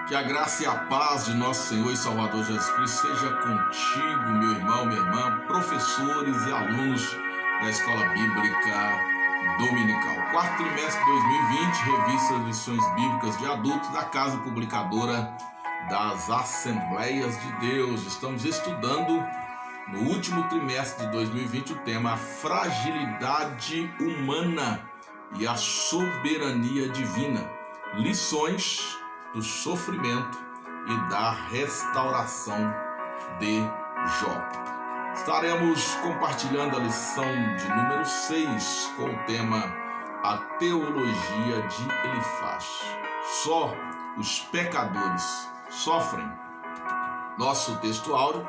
Que a graça e a paz de nosso Senhor e Salvador Jesus Cristo seja contigo, meu irmão, minha irmã, professores e alunos da Escola Bíblica Dominical. Quarto trimestre de 2020, revista Lições Bíblicas de Adultos da Casa Publicadora das Assembleias de Deus. Estamos estudando no último trimestre de 2020 o tema a fragilidade humana e a soberania divina. Lições do sofrimento e da restauração de Jó. Estaremos compartilhando a lição de número 6 com o tema A Teologia de Elifaz. Só os pecadores sofrem. Nosso texto áureo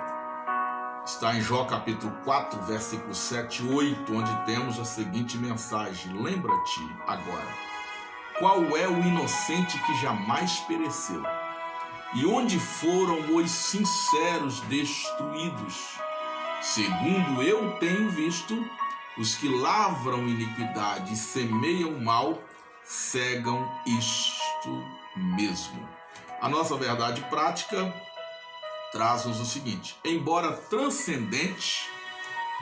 está em Jó capítulo 4, versículos 7 e 8, onde temos a seguinte mensagem: lembra-te agora. Qual é o inocente que jamais pereceu? E onde foram os sinceros destruídos? Segundo eu tenho visto, os que lavram iniquidade e semeiam mal, cegam isto mesmo. A nossa verdade prática traz-nos o seguinte: embora transcendente,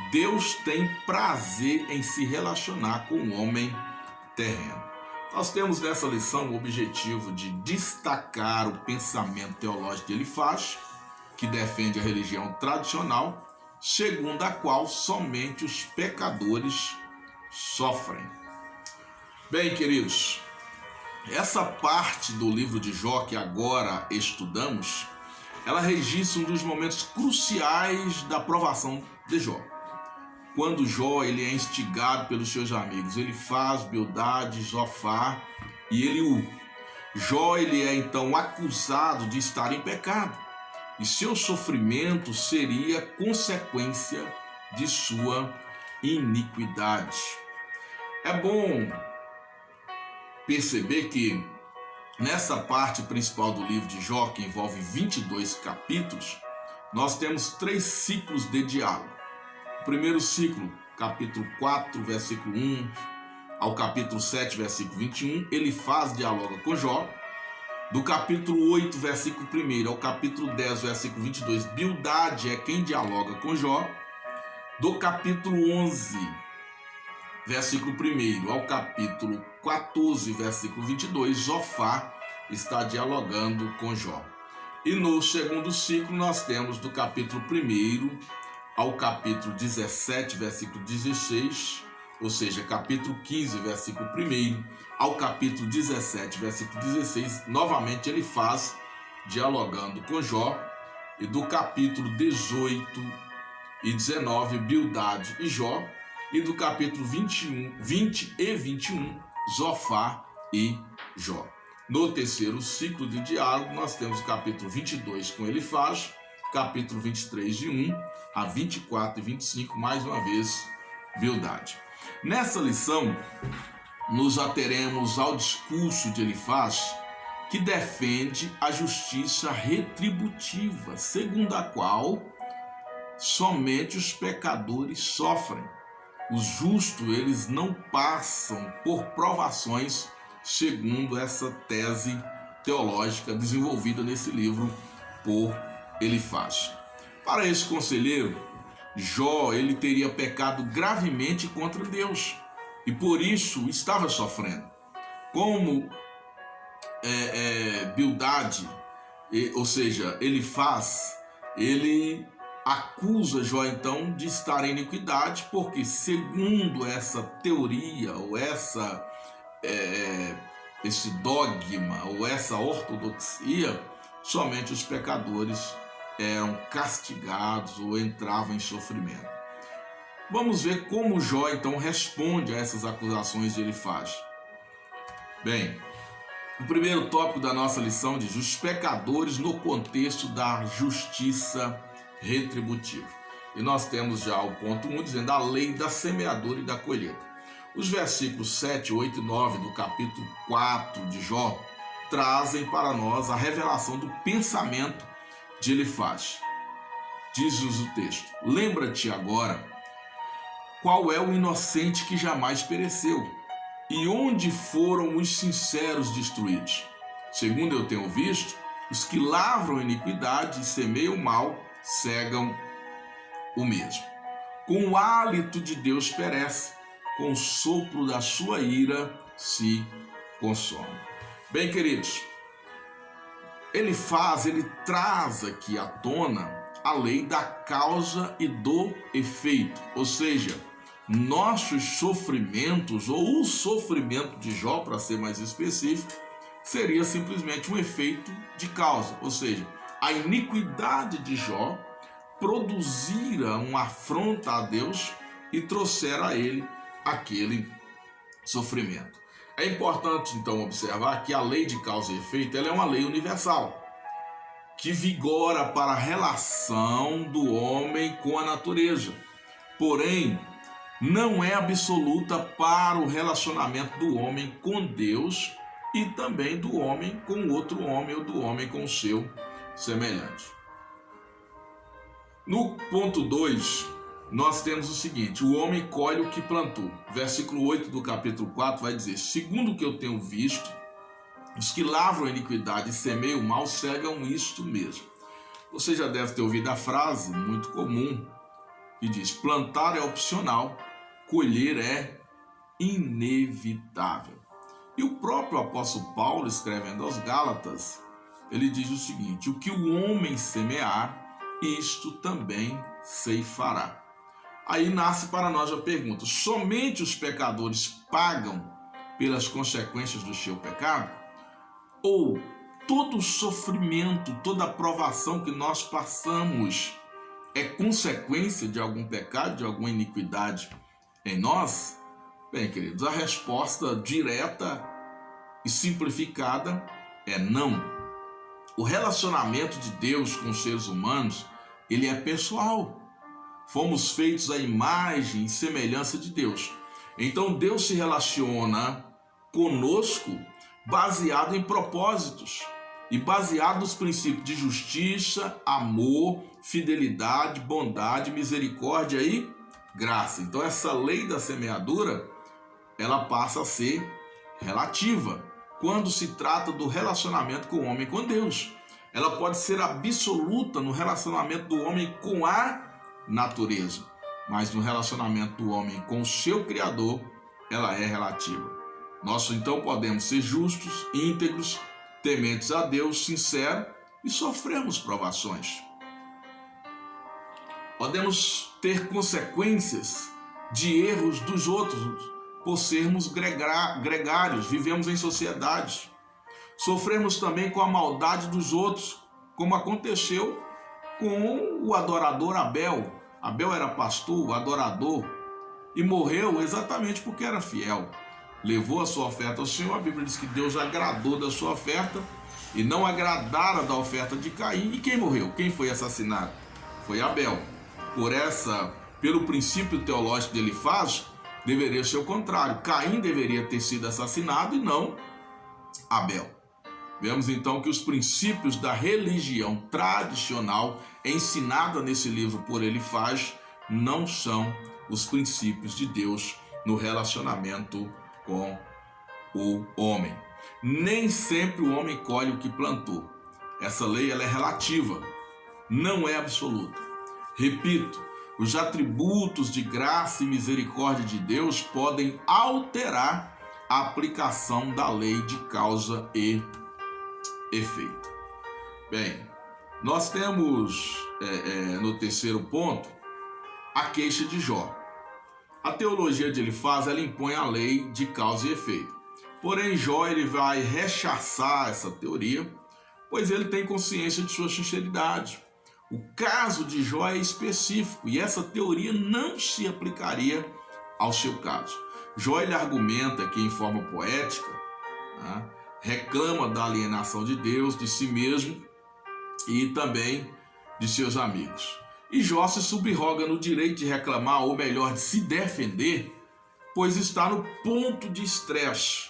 Deus tem prazer em se relacionar com o homem terreno. Nós temos nessa lição o objetivo de destacar o pensamento teológico de Elifaz, que defende a religião tradicional, segundo a qual somente os pecadores sofrem. Bem, queridos, essa parte do livro de Jó que agora estudamos, ela registra um dos momentos cruciais da provação de Jó. Quando Jó ele é instigado pelos seus amigos, Elifaz, Bildade, Zofar e Eliú. Jó ele é então acusado de estar em pecado e seu sofrimento seria consequência de sua iniquidade. É bom perceber que nessa parte principal do livro de Jó, que envolve 22 capítulos, nós temos 3 ciclos de diálogo. O primeiro ciclo, capítulo 4, versículo 1 ao capítulo 7, versículo 21, Elifaz dialoga com Jó. Do capítulo 8, versículo 1 ao capítulo 10, versículo 22, Bildade é quem dialoga com Jó. Do capítulo 11, versículo 1 ao capítulo 14, versículo 22, Zofar está dialogando com Jó. E no segundo ciclo nós temos do capítulo 1 ao capítulo 17, versículo 16, ou seja, capítulo 15, versículo 1 ao capítulo 17, versículo 16, novamente Elifaz dialogando com Jó, e do capítulo 18 e 19, Bildade e Jó, e do capítulo 20 e 21, Zofar e Jó. No terceiro ciclo de diálogo, nós temos o capítulo 22 com Elifaz, capítulo 23 de 1 a 24 e 25, mais uma vez, Bildade. Nessa lição, nos ateremos ao discurso de Elifaz, que defende a justiça retributiva, segundo a qual somente os pecadores sofrem. Os justos, eles não passam por provações, segundo essa tese teológica desenvolvida nesse livro por Elifaz. Para esse conselheiro, Jó ele teria pecado gravemente contra Deus e por isso estava sofrendo. Como Bildade, ou seja, Elifaz, ele acusa Jó então de estar em iniquidade, porque segundo essa teoria ou esse dogma ou essa ortodoxia, somente os pecadores eram castigados ou entravam em sofrimento. Vamos ver como Jó então responde a essas acusações de Elifaz. Bem, o primeiro tópico da nossa lição diz: os pecadores no contexto da justiça retributiva. E nós temos já o ponto 1 dizendo a lei da semeadura e da colheita. Os versículos 7, 8 e 9 do capítulo 4 de Jó trazem para nós a revelação do pensamento de Elifaz. Diz-nos o texto: lembra-te agora qual é o inocente que jamais pereceu e onde foram os sinceros destruídos. Segundo eu tenho visto, Os que lavram iniquidade e semeiam mal, cegam o mesmo. Com o hálito de Deus perece, com o sopro da sua ira se consome. Bem, queridos, ele traz aqui à tona a lei da causa e do efeito, ou seja, nossos sofrimentos, ou o sofrimento de Jó, para ser mais específico, seria simplesmente um efeito de causa, ou seja, a iniquidade de Jó produzira uma afronta a Deus e trouxera a ele aquele sofrimento. É importante, então, observar que a lei de causa e efeito ela é uma lei universal, que vigora para a relação do homem com a natureza. Porém, não é absoluta para o relacionamento do homem com Deus e também do homem com outro homem ou do homem com o seu semelhante. No ponto 2, nós temos o seguinte: o homem colhe o que plantou. Versículo 8 do capítulo 4 vai dizer: segundo o que eu tenho visto, os que lavram a iniquidade e semeiam o mal cegam isto mesmo. Você já deve ter ouvido a frase muito comum que diz: plantar é opcional, colher é inevitável. E o próprio apóstolo Paulo, escrevendo aos Gálatas, ele diz o seguinte: o que o homem semear, isto também ceifará. Aí nasce para nós a pergunta: somente os pecadores pagam pelas consequências do seu pecado? Ou todo sofrimento, toda provação que nós passamos é consequência de algum pecado, de alguma iniquidade em nós? Bem, queridos, a resposta direta e simplificada é não. O relacionamento de Deus com os seres humanos, ele é pessoal. Fomos feitos à imagem e semelhança de Deus. Então Deus se relaciona conosco baseado em propósitos e baseado nos princípios de justiça, amor, fidelidade, bondade, misericórdia e graça. Então essa lei da semeadura, ela passa a ser relativa quando se trata do relacionamento com o homem com Deus. Ela pode ser absoluta no relacionamento do homem com a natureza, mas no relacionamento do homem com o seu Criador, ela é relativa. Nós então podemos ser justos, íntegros, tementes a Deus, sinceros e sofremos provações. Podemos ter consequências de erros dos outros, por sermos gregários, vivemos em sociedade. Sofremos também com a maldade dos outros, como aconteceu com o adorador Abel. Abel era pastor, adorador, e morreu exatamente porque era fiel. Levou a sua oferta ao Senhor. A Bíblia diz que Deus agradou da sua oferta e não agradara da oferta de Caim. E quem morreu? Quem foi assassinado? Foi Abel. Pelo princípio teológico de Elifaz, deveria ser o contrário. Caim deveria ter sido assassinado e não Abel. Vemos então que os princípios da religião tradicional ensinada nesse livro por Elifaz não são os princípios de Deus no relacionamento com o homem. Nem sempre o homem colhe o que plantou. Essa lei ela é relativa, não é absoluta. Repito, os atributos de graça e misericórdia de Deus podem alterar a aplicação da lei de causa e efeito. Bem, nós temos no terceiro ponto a queixa de Jó. A teologia de Elifaz ela impõe a lei de causa e efeito. Porém, Jó ele vai rechaçar essa teoria, pois ele tem consciência de sua sinceridade. O caso de Jó é específico e essa teoria não se aplicaria ao seu caso. Jó ele argumenta aqui em forma poética, né? Reclama da alienação de Deus, de si mesmo e também de seus amigos. E Jó se subroga no direito de reclamar, ou melhor, de se defender, pois está no ponto de estresse.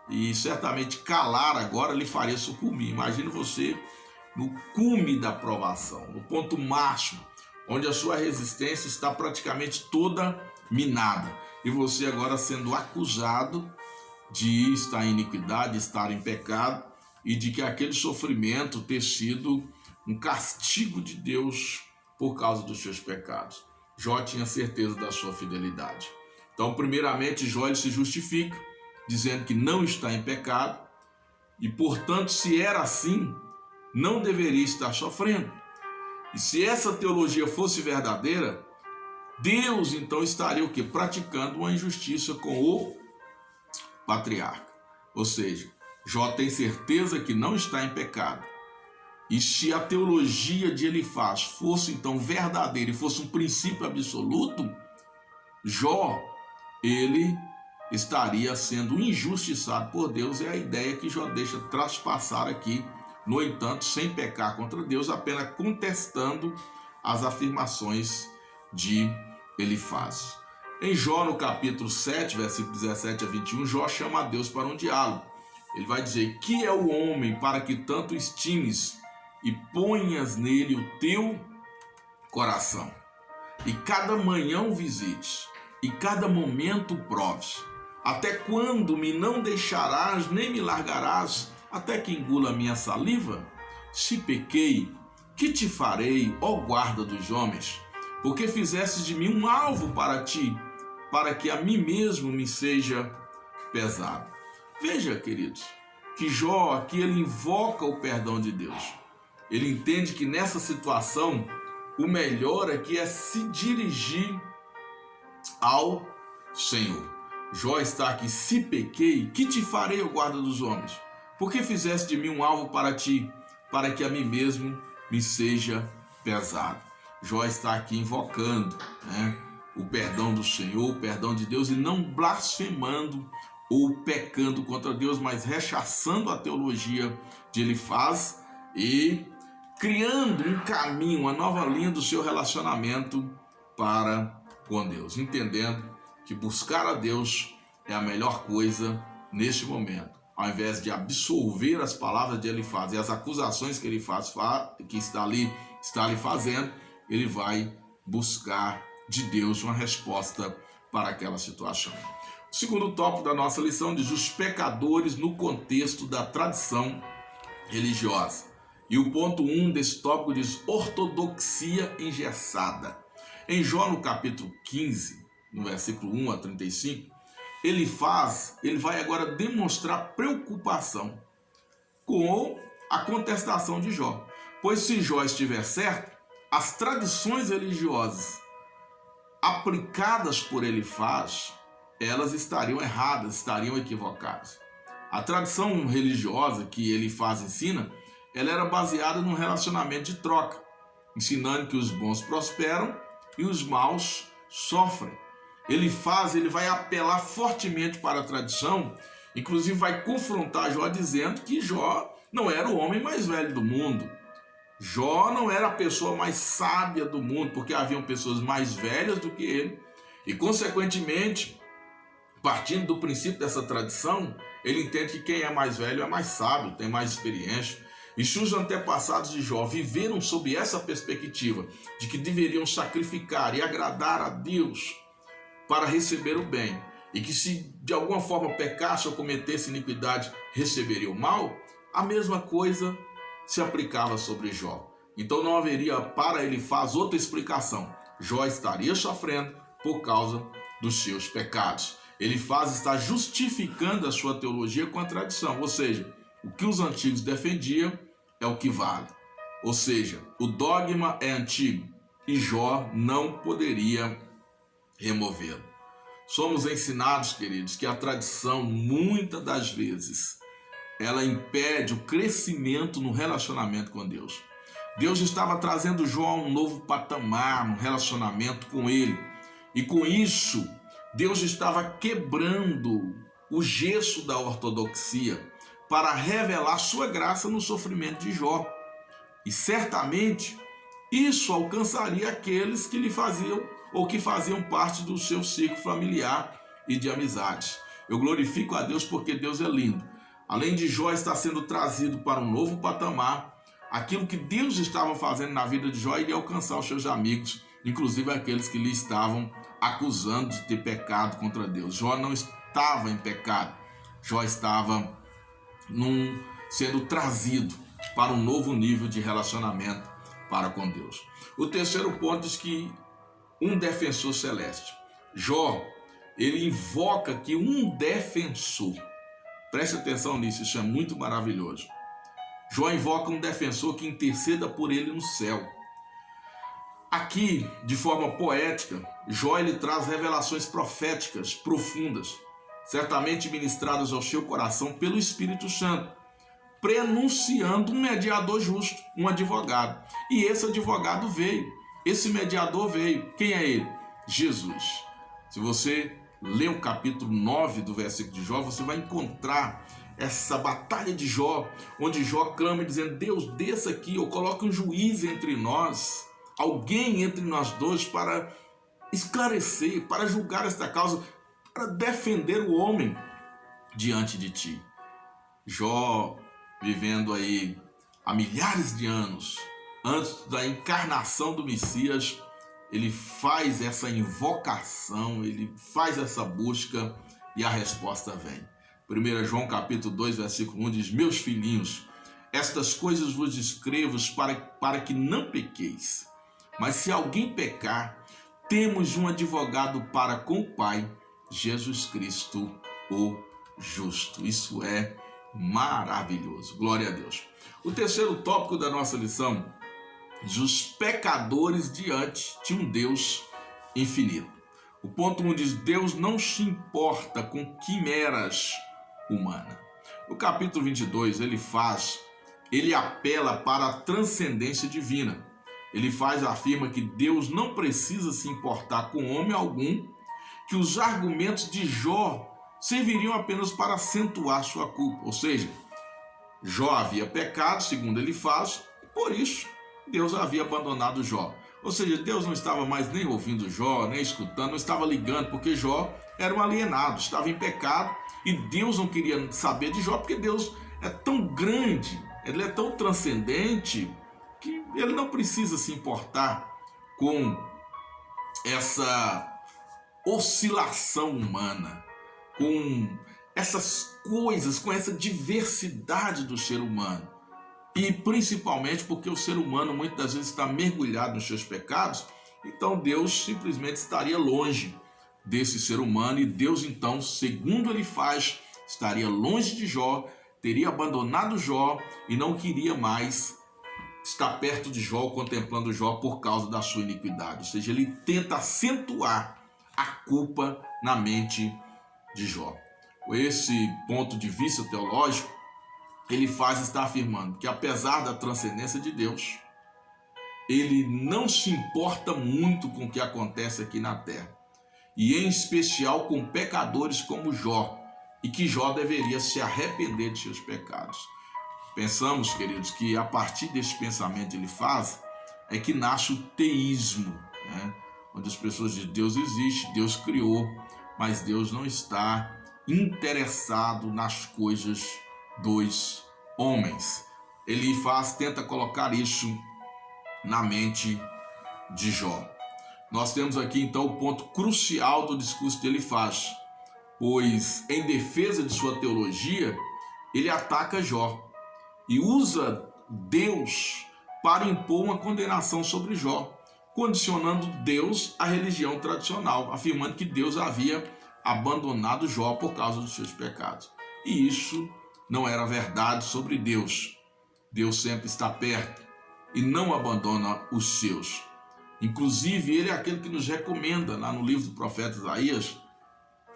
E certamente calar agora lhe faria sucumbir. Imagine você no cume da provação, no ponto máximo, onde a sua resistência está praticamente toda minada. E você agora sendo acusado de estar em iniquidade, estar em pecado, e de que aquele sofrimento ter sido um castigo de Deus por causa dos seus pecados. Jó tinha certeza da sua fidelidade. Então, primeiramente, Jó ele se justifica, dizendo que não está em pecado e, portanto, se era assim, não deveria estar sofrendo. E se essa teologia fosse verdadeira, Deus então estaria o quê? Praticando uma injustiça com o patriarca. Ou seja, Jó tem certeza que não está em pecado. E se a teologia de Elifaz fosse então verdadeira e fosse um princípio absoluto, Jó, ele estaria sendo injustiçado por Deus. É a ideia que Jó deixa traspassar aqui, no entanto, sem pecar contra Deus, apenas contestando as afirmações de Elifaz. Em Jó, no capítulo 7, versículo 17 a 21, Jó chama a Deus para um diálogo. Ele vai dizer: que é o homem para que tanto estimes e ponhas nele o teu coração, e cada manhã o visites, e cada momento proves? Até quando me não deixarás, nem me largarás, até que engula minha saliva? Se pequei, que te farei, ó guarda dos homens? Porque fizestes de mim um alvo para ti, para que a mim mesmo me seja pesado. Veja, queridos, que Jó aqui ele invoca o perdão de Deus. Ele entende que nessa situação o melhor aqui é se dirigir ao Senhor. Jó está aqui: se pequei, que te farei, ó guarda dos homens? Porque fizeste de mim um alvo para ti, para que a mim mesmo me seja pesado. Jó está aqui invocando, o perdão do Senhor, o perdão de Deus, e não blasfemando ou pecando contra Deus, mas rechaçando a teologia de Elifaz e criando um caminho, uma nova linha do seu relacionamento para com Deus, entendendo que buscar a Deus é a melhor coisa neste momento. Ao invés de absolver as palavras de Elifaz e as acusações que Elifaz que está ali fazendo, ele vai buscar de Deus uma resposta para aquela situação. O segundo tópico da nossa lição diz: os pecadores no contexto da tradição religiosa. E o ponto 1 desse tópico diz: ortodoxia engessada. Em Jó, no capítulo 15, no versículo 1 a 35, ele vai agora demonstrar preocupação com a contestação de Jó. Pois se Jó estiver certo, as tradições religiosas aplicadas por Elifaz, elas estariam erradas, estariam equivocadas. A tradição religiosa que Elifaz ensina, ela era baseada num relacionamento de troca, ensinando que os bons prosperam e os maus sofrem. Elifaz ele vai apelar fortemente para a tradição, inclusive vai confrontar Jó dizendo que Jó não era o homem mais velho do mundo. Jó não era a pessoa mais sábia do mundo, porque haviam pessoas mais velhas do que ele. E, consequentemente, partindo do princípio dessa tradição, ele entende que quem é mais velho é mais sábio, tem mais experiência. E se os antepassados de Jó viveram sob essa perspectiva de que deveriam sacrificar e agradar a Deus para receber o bem, e que se de alguma forma pecasse ou cometesse iniquidade, receberia o mal, a mesma coisa se aplicava sobre Jó. Então não haveria para Elifaz outra explicação. Jó estaria sofrendo por causa dos seus pecados. Elifaz está justificando a sua teologia com a tradição, ou seja, o que os antigos defendiam é o que vale. Ou seja, o dogma é antigo e Jó não poderia removê-lo. Somos ensinados, queridos, que a tradição, muitas das vezes, ela impede o crescimento no relacionamento com Deus. Deus estava trazendo Jó a um novo patamar, um relacionamento com ele. E com isso, Deus estava quebrando o gesso da ortodoxia para revelar sua graça no sofrimento de Jó. E certamente isso alcançaria aqueles que lhe faziam ou que faziam parte do seu ciclo familiar e de amizades. Eu glorifico a Deus porque Deus é lindo. Além de Jó estar sendo trazido para um novo patamar, aquilo que Deus estava fazendo na vida de Jó iria alcançar os seus amigos, inclusive aqueles que lhe estavam acusando de ter pecado contra Deus. Jó não estava em pecado. Jó estava num sendo trazido para um novo nível de relacionamento para com Deus. O terceiro ponto diz que um defensor celeste. Jó, ele invoca aqui um defensor. Preste atenção nisso, isso é muito maravilhoso. Jó invoca um defensor que interceda por ele no céu. Aqui, de forma poética, Jó ele traz revelações proféticas profundas, certamente ministradas ao seu coração pelo Espírito Santo, prenunciando um mediador justo, um advogado. E esse advogado veio, esse mediador veio. Quem é ele? Jesus. Se você ler o capítulo 9 do versículo de Jó, você vai encontrar essa batalha de Jó, onde Jó clama dizendo: Deus, desça aqui, ou coloque um juiz entre nós, alguém entre nós dois para esclarecer, para julgar esta causa, para defender o homem diante de ti. Jó, vivendo aí há milhares de anos antes da encarnação do Messias, ele faz essa invocação, ele faz essa busca e a resposta vem. 1 João capítulo 2, versículo 1 diz: Meus filhinhos, estas coisas vos escrevo para que não pequeis. Mas se alguém pecar, temos um advogado para com o Pai, Jesus Cristo, o justo. Isso é maravilhoso. Glória a Deus. O terceiro tópico da nossa lição diz: os pecadores diante de um Deus infinito. O ponto 1 diz: Deus não se importa com quimeras humanas. No capítulo 22, ele apela para a transcendência divina. Ele afirma que Deus não precisa se importar com homem algum, que os argumentos de Jó serviriam apenas para acentuar sua culpa. Ou seja, Jó havia pecado, segundo ele faz, e por isso Deus havia abandonado Jó. Ou seja, Deus não estava mais nem ouvindo Jó, nem escutando, não estava ligando, porque Jó era um alienado, estava em pecado, e Deus não queria saber de Jó, porque Deus é tão grande, ele é tão transcendente, que ele não precisa se importar com essa oscilação humana, com essas coisas, com essa diversidade do ser humano. E principalmente porque o ser humano muitas das vezes está mergulhado nos seus pecados, então Deus simplesmente estaria longe desse ser humano, e Deus então, segundo ele faz, estaria longe de Jó, teria abandonado Jó e não queria mais estar perto de Jó, contemplando Jó por causa da sua iniquidade. Ou seja, ele tenta acentuar a culpa na mente de Jó. Com esse ponto de vista teológico, ele está afirmando que, apesar da transcendência de Deus, ele não se importa muito com o que acontece aqui na terra, e em especial com pecadores como Jó, e que Jó deveria se arrepender de seus pecados. Pensamos, queridos, que a partir desse pensamento ele faz, é que nasce o teísmo, né? Onde as pessoas dizem: Deus existe, Deus criou, mas Deus não está interessado nas coisas dos homens. Ele tenta colocar isso na mente de Jó. Nós temos aqui então o ponto crucial do discurso que ele faz, pois em defesa de sua teologia, ele ataca Jó e usa Deus para impor uma condenação sobre Jó, condicionando Deus à religião tradicional, afirmando que Deus havia abandonado Jó por causa dos seus pecados. E isso não era verdade sobre Deus. Deus sempre está perto e não abandona os seus. Inclusive, ele é aquele que nos recomenda, lá no livro do profeta Isaías,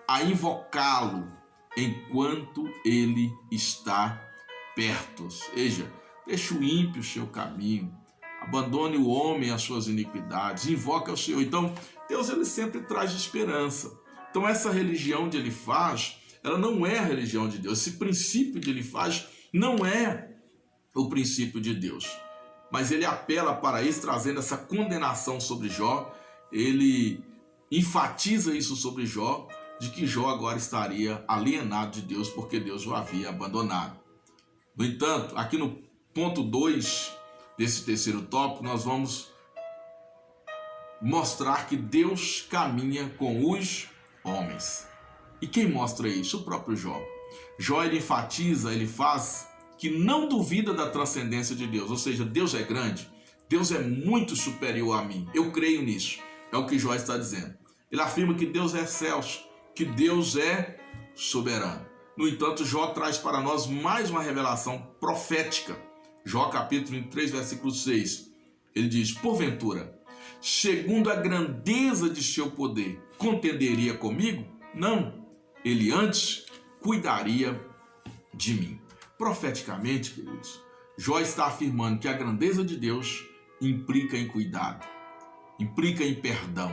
a invocá-lo enquanto ele está perto. Ou seja, deixe o ímpio o seu caminho, abandone o homem as suas iniquidades, invoca o Senhor. Então, Deus ele sempre traz esperança. Então, essa religião de ele faz, ela não é a religião de Deus. Esse princípio de ele faz não é o princípio de Deus. Mas ele apela para isso, trazendo essa condenação sobre Jó. Ele enfatiza isso sobre Jó, de que Jó agora estaria alienado de Deus, porque Deus o havia abandonado. No entanto, aqui no ponto 2 desse terceiro tópico, nós vamos mostrar que Deus caminha com os homens. E quem mostra isso? O próprio Jó. Jó ele enfatiza, ele faz que não duvida da transcendência de Deus, ou seja, Deus é grande, Deus é muito superior a mim, eu creio nisso, é o que Jó está dizendo. Ele afirma que Deus é excelso, que Deus é soberano. No entanto, Jó traz para nós mais uma revelação profética. Jó capítulo 23, versículo 6, ele diz: porventura, segundo a grandeza de seu poder, contenderia comigo? Não, ele antes cuidaria de mim. Profeticamente, queridos, Jó está afirmando que a grandeza de Deus implica em cuidado, implica em perdão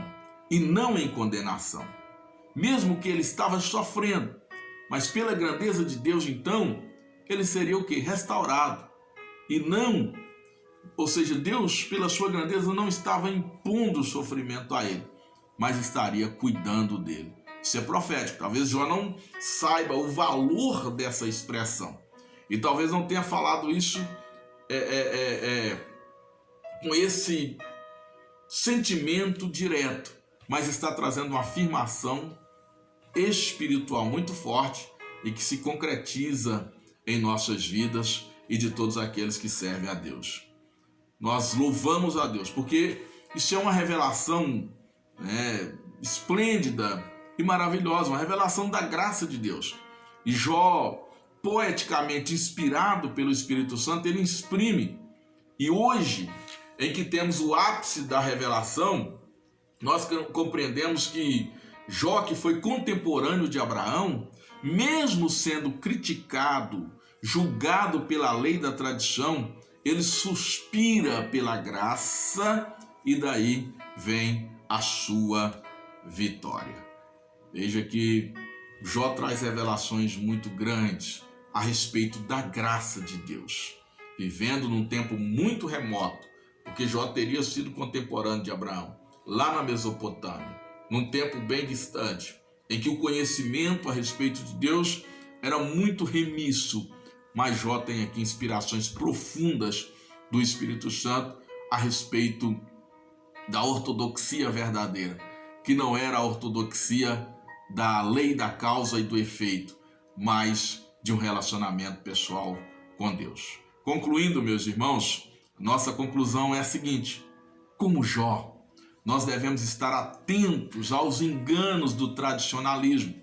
e não em condenação. Mesmo que ele estava sofrendo, mas pela grandeza de Deus, então, ele seria o quê? Restaurado. E não, ou seja, Deus, pela sua grandeza, não estava impondo sofrimento a ele, mas estaria cuidando dele. Isso é profético. Talvez Jó não saiba o valor dessa expressão. E talvez não tenha falado isso com esse sentimento direto, mas está trazendo uma afirmação espiritual muito forte e que se concretiza em nossas vidas e de todos aqueles que servem a Deus. Nós louvamos a Deus, porque isso é uma revelação esplêndida e maravilhosa, uma revelação da graça de Deus. E Jó, poeticamente inspirado pelo Espírito Santo, ele exprime. E hoje, em que temos o ápice da revelação, nós compreendemos que Jó, que foi contemporâneo de Abraão, mesmo sendo criticado, julgado pela lei da tradição, ele suspira pela graça e daí vem a sua vitória. Veja que Jó traz revelações muito grandes a respeito da graça de Deus, vivendo num tempo muito remoto, porque Jó teria sido contemporâneo de Abraão, lá na Mesopotâmia, num tempo bem distante, em que o conhecimento a respeito de Deus era muito remisso, mas Jó tem aqui inspirações profundas do Espírito Santo a respeito da ortodoxia verdadeira, que não era a ortodoxia da lei da causa e do efeito, mas de um relacionamento pessoal com Deus. Concluindo, meus irmãos, nossa conclusão é a seguinte: como Jó, nós devemos estar atentos aos enganos do tradicionalismo,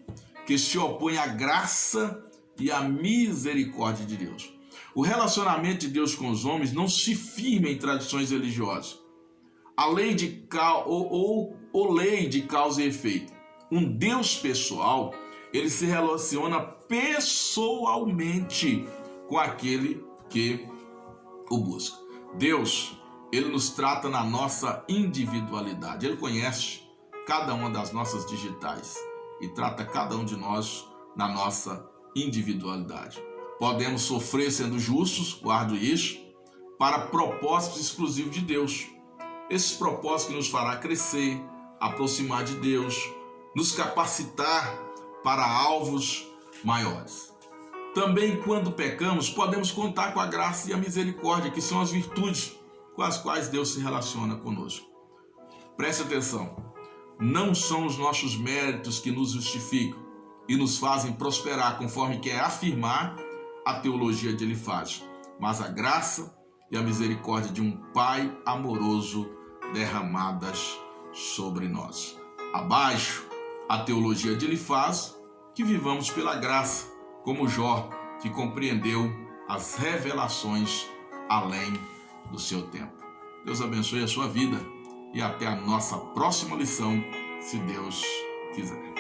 que se opõe à graça e à misericórdia de Deus. O relacionamento de Deus com os homens não se firma em tradições religiosas. A lei de lei de causa e efeito. Um Deus pessoal, ele se relaciona pessoalmente com aquele que o busca. Deus, ele nos trata na nossa individualidade. Ele conhece cada uma das nossas digitais e trata cada um de nós na nossa individualidade. Podemos sofrer sendo justos, guardo isso, para propósitos exclusivos de Deus. Esses propósitos que nos fará crescer, aproximar de Deus, nos capacitar para alvos maiores. Também, quando pecamos, podemos contar com a graça e a misericórdia, que são as virtudes com as quais Deus se relaciona conosco. Preste atenção, não são os nossos méritos que nos justificam e nos fazem prosperar, conforme quer afirmar a teologia de Elifaz, mas a graça e a misericórdia de um Pai amoroso derramadas sobre nós. Abaixo a teologia de Elifaz, que vivamos pela graça, como Jó, que compreendeu as revelações além do seu tempo. Deus abençoe a sua vida e até a nossa próxima lição, se Deus quiser.